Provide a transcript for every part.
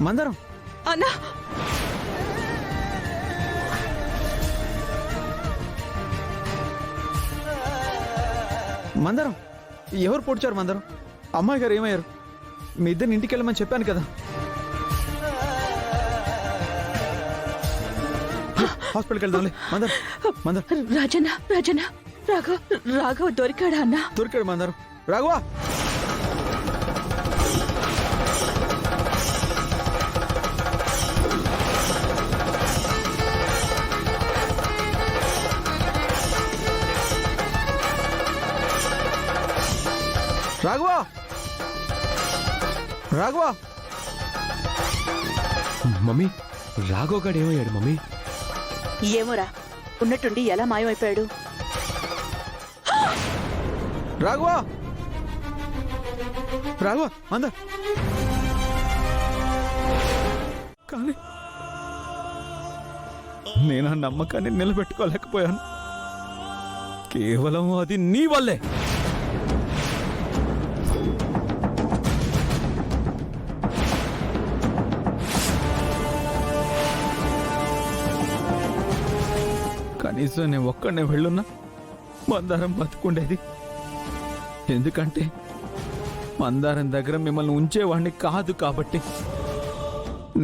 మందారం అన్నా మందారం ఎవరు పొడిచారు? మందారం అమ్మాయి గారు ఏమయ్యారు? మీ ఇద్దరిని ఇంటికి వెళ్ళమని చెప్పాను కదా. హాస్పిటల్కి వెళ్దాంలే. మందారం రాజన్న రాఘవ దొరికాడా అన్నా? దొరికాడు మందారం. రాఘవా రాఘవా రాఘవా మమ్మీ, రాఘవ్ గారు ఏమయ్యాడు మమ్మీ? ఏమోరా, ఉన్నట్టుండి ఎలా మాయమైపోయాడు? రాఘవా రాఘవా మందార్ కానీ నేను ఆ నమ్మకాన్ని నిలబెట్టుకోలేకపోయాను. కేవలం అది నీ వల్లే. కనీసం నేను ఒక్కడనే వెళ్ళున్నా మందారం బతుకుండేది. ఎందుకంటే మందారం దగ్గర మిమ్మల్ని ఉంచేవాడిని కాదు కాబట్టి,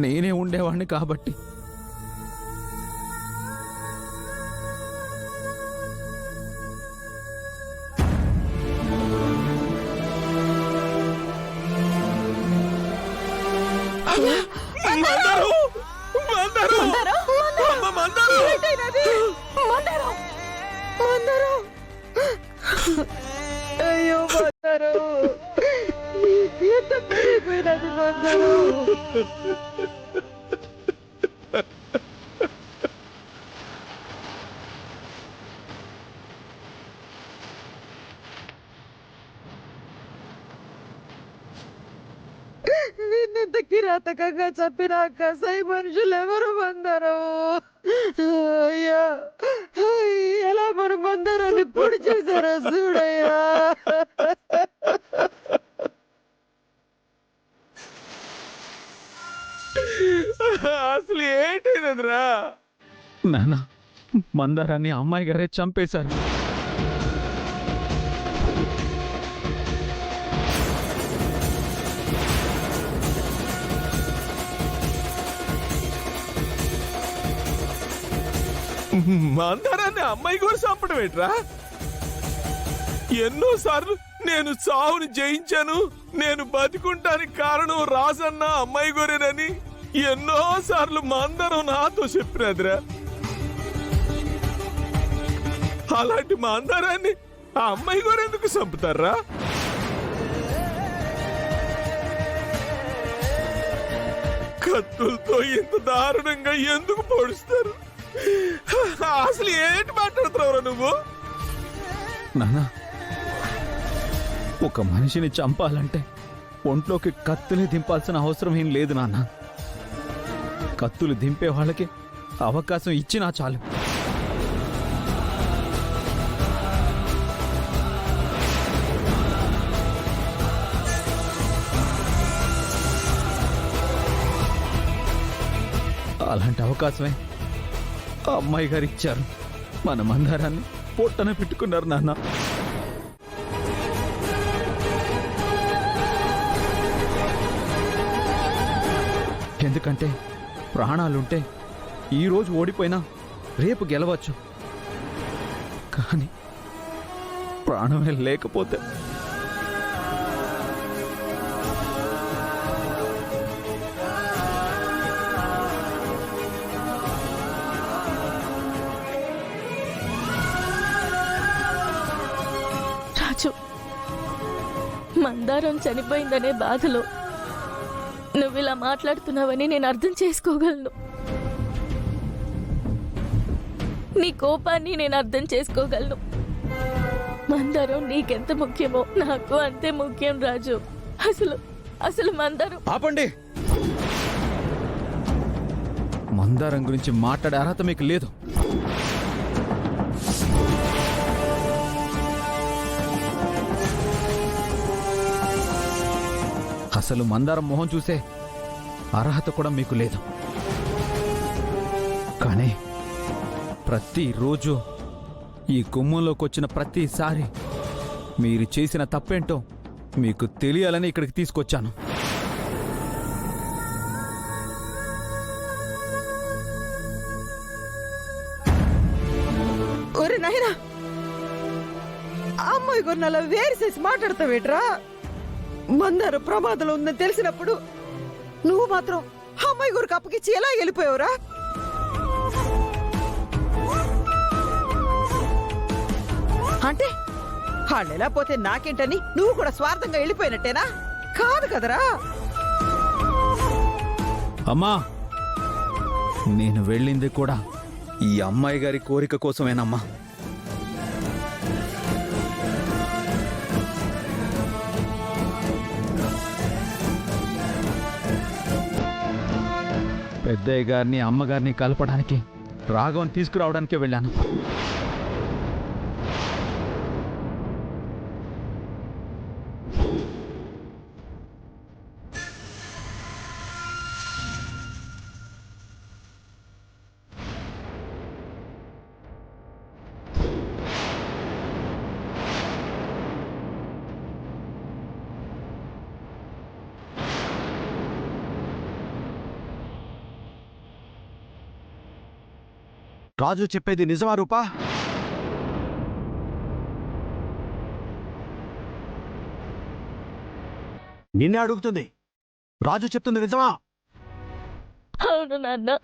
నేనే ఉండేవాడిని కాబట్టి. అయ్యో మందారం, ఎంత పెరిగిపోయినది మందారం. నిన్నెంత కిరాతకంగా చంపిన కసాయి మనుషులు ఎవరు మందారం? అయ్యా, ఎలా మన మందారాన్ని పొడి చేశారో చూడయ్యా. అసలు ఏంటిదరా నాన్న? మందారాన్ని అమ్మాయి గారే చంపేశారు. మందారాన్ని అమ్మాయి కూడా చంపడం ఏంట్రా? ఎన్నోసార్లు నేను చావుని జయించాను, నేను బతికుంటానికి కారణం రాజన్న అమ్మాయి గోరేనని ఎన్నోసార్లు మందారం నాతో చెప్పినదిరా. అలాంటి మందారాన్ని ఆ అమ్మాయి గోరెందుకు చంపుతారా? కత్తులతో ఇంత దారుణంగా ఎందుకు పొడుస్తారు? అసలు ఏంటి మాట్లాడుతున్నావురా నువ్వు? నాన్న, ఒక మనిషిని చంపాలంటే ఒంట్లోకి కత్తుని దింపాల్సిన అవసరం ఏం లేదు నాన్న. కత్తులు దింపే వాళ్ళకి అవకాశం ఇచ్చినా చాలు. అలాంటి అవకాశమే ఆ అమ్మాయి గారు ఇచ్చారు. మన మందారాన్ని పొట్టన పెట్టుకున్నారు నాన్న. ఎందుకంటే ప్రాణాలుంటే ఈరోజు ఓడిపోయినా రేపు గెలవచ్చు, కానీ ప్రాణమే లేకపోతే మందారం చనిపోయిందనే బాధలో నువ్విలా మాట్లాడుతున్నావని నేను అర్థం చేసుకోగలను. నీ కోపాన్ని నేను అర్థం చేసుకోగలను. మందారం నీకెంత ముఖ్యమో నాకు అంతే ముఖ్యం రాజు. అసలు మందారం... ఆపండి. మందారం గురించి మాట్లాడే అర్హత మీకు లేదు. అసలు మందారం మొహం చూసే అర్హత కూడా మీకు లేదు. కానీ ప్రతిరోజు ఈ గుమ్మంలోకి వచ్చిన ప్రతిసారి మీరు చేసిన తప్పేంటో మీకు తెలియాలని ఇక్కడికి తీసుకొచ్చాను. ఒరే నాయనా, ఆ అమ్మాయి కొన్నాళ్ళ వేరు చేసి మాట్లాడతావేట్రా? మందారం ప్రమాదంలో ఉందని తెలిసినప్పుడు నువ్వు మాత్రం ఆ అమ్మాయి గురికి అప్పగిచ్చి ఎలా వెళ్ళిపోయావురా? అంటే వాళ్ళు ఎలా పోతే నాకేంటని నువ్వు కూడా స్వార్థంగా వెళ్ళిపోయినట్టేనా? కాదు కదరా. అమ్మా, నేను వెళ్ళింది కూడా ఈ అమ్మాయి గారి కోరిక కోసమేనమ్మా. పెద్దయ్య గారిని అమ్మగారిని కలపడానికి రాఘవన్ తీసుకురావడానికే వెళ్ళాను. రాజు చెప్పేది నిజమా రూపా? నిన్నే అడుగుతుంది. రాజు చెప్తుంది నిజమా? అవును నాన్న.